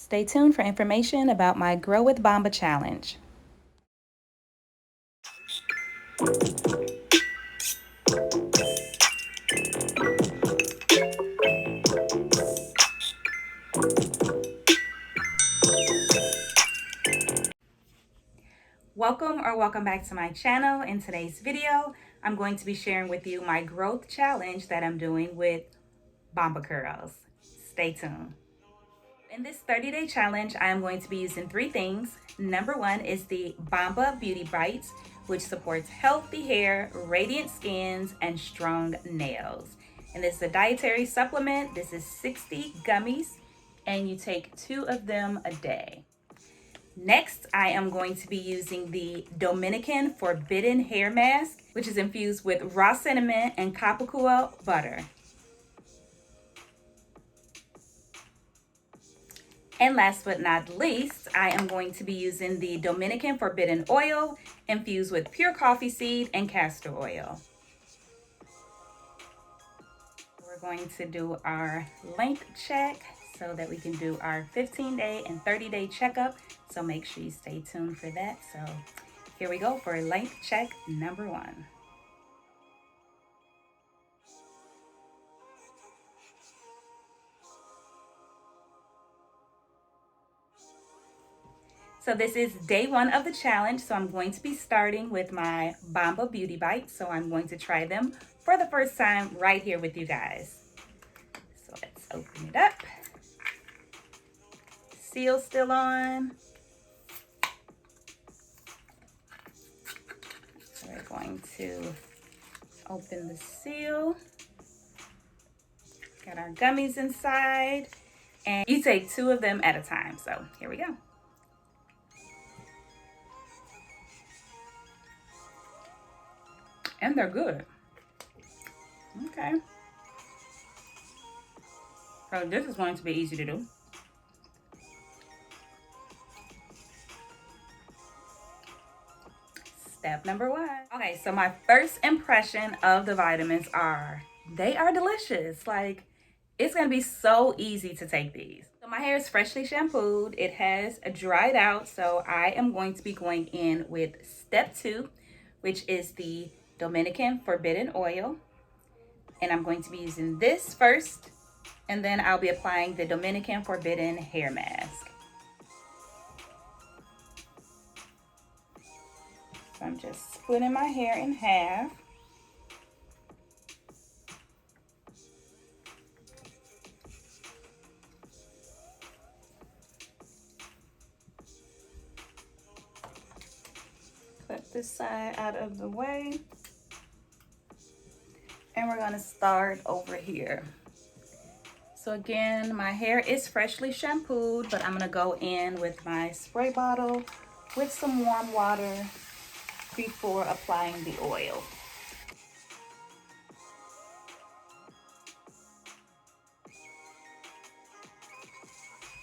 Stay tuned for information about my Grow with Bomba challenge. Welcome back to my channel. In today's video, I'm going to be sharing with you my growth challenge that I'm doing with Bomba curls. Stay tuned. In this 30-day challenge, I am going to be using 3 things. Number 1 is the Bomba Beauty Bites, which supports healthy hair, radiant skins, and strong nails. And this is a dietary supplement. This is 60 gummies, and you take 2 of them a day. Next, I am going to be using the Dominican Forbidden Hair Mask, which is infused with raw cinnamon and Capicua butter. And last but not least, I am going to be using the Dominican Forbidden Oil infused with pure coffee seed and castor oil. We're going to do our length check so that we can do our 15-day and 30-day checkup. So make sure you stay tuned for that. So here we go for length check number 1. So this is day 1 of the challenge. So I'm going to be starting with my Bomba Beauty Bites. So I'm going to try them for the first time right here with you guys. So let's open it up. Seal still on. So we're going to open the seal. Got our gummies inside. And you take 2 of them at a time. So here we go. And they're good. Okay. So this is going to be easy to do. Step number 1. Okay, so my first impression of the vitamins are, they are delicious. Like, it's gonna be so easy to take these. So my hair is freshly shampooed. It has dried out, so I am going to be going in with step 2, which is the Dominican Forbidden Oil. And I'm going to be using this first, and then I'll be applying the Dominican Forbidden Hair Mask. So I'm just splitting my hair in half. Clip this side out of the way. And we're gonna start over here. So again, my hair is freshly shampooed, but I'm gonna go in with my spray bottle with some warm water before applying the oil.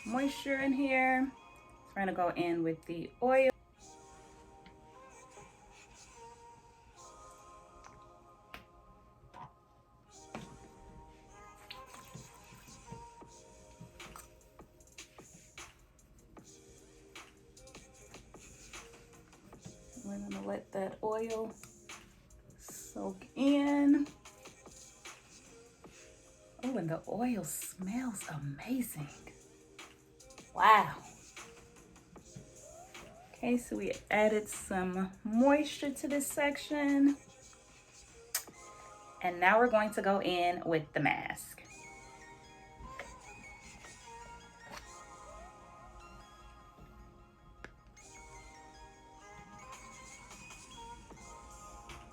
Moisture in here. So we're gonna go in with the oil. We're gonna let that oil soak in. Oh, and the oil smells amazing. Wow. Okay, so we added some moisture to this section. And now we're going to go in with the mask.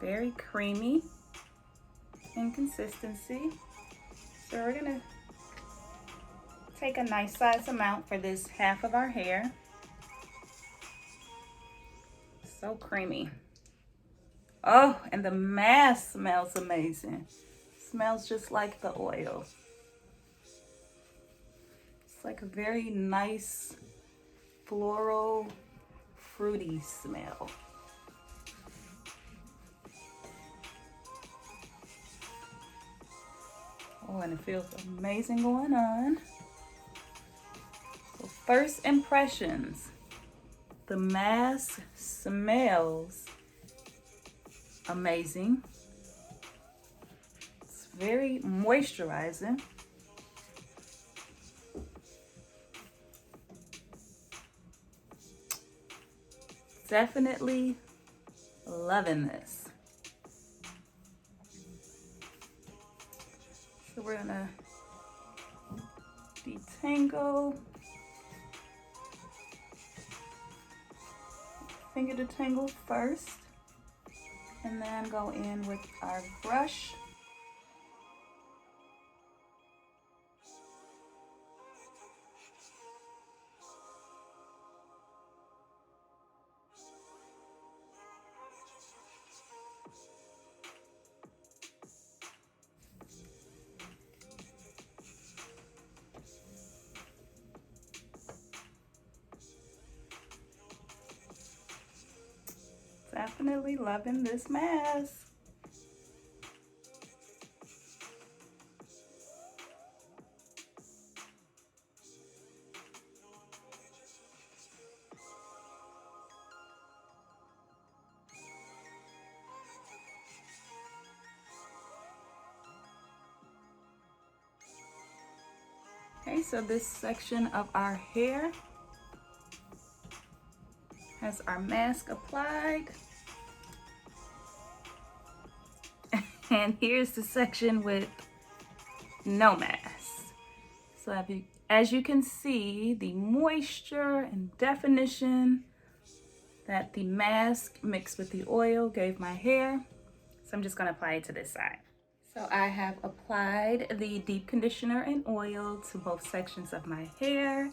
Very creamy in consistency. So we're gonna take a nice size amount for this half of our hair. So creamy. Oh, and the mask smells amazing. Smells just like the oil. It's like a very nice floral, fruity smell. Oh, and it feels amazing going on. Go First impressions, the mask smells amazing. It's very moisturizing. Definitely loving this. So we're gonna detangle, finger detangle first, and then go in with our brush. Definitely loving this mask. Okay, so this section of our hair has our mask applied. And here's the section with no mask. So as you can see, the moisture and definition that the mask mixed with the oil gave my hair. So I'm just gonna apply it to this side. So I have applied the deep conditioner and oil to both sections of my hair,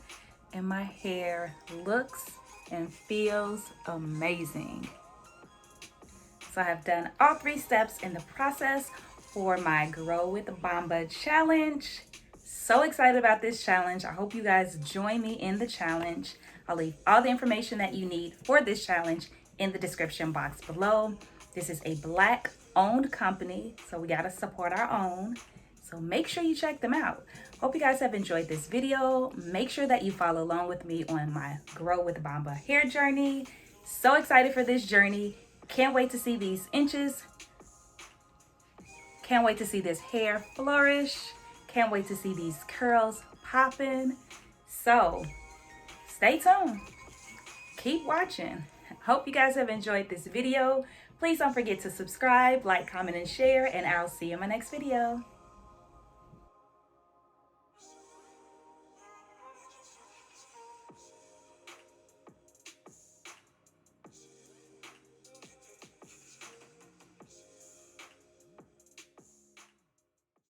and my hair looks and feels amazing. So I have done all 3 steps in the process for my Grow with Bomba challenge. So excited about this challenge. I hope you guys join me in the challenge. I'll leave all the information that you need for this challenge in the description box below. This is a Black owned company, so we gotta support our own. So make sure you check them out. Hope you guys have enjoyed this video. Make sure that you follow along with me on my Grow with Bomba hair journey. So excited for this journey. Can't wait to see these inches. Can't wait to see this hair flourish. Can't wait to see these curls popping. So stay tuned. Keep watching. Hope you guys have enjoyed this video. Please don't forget to subscribe, like, comment, and share, and I'll see you in my next video.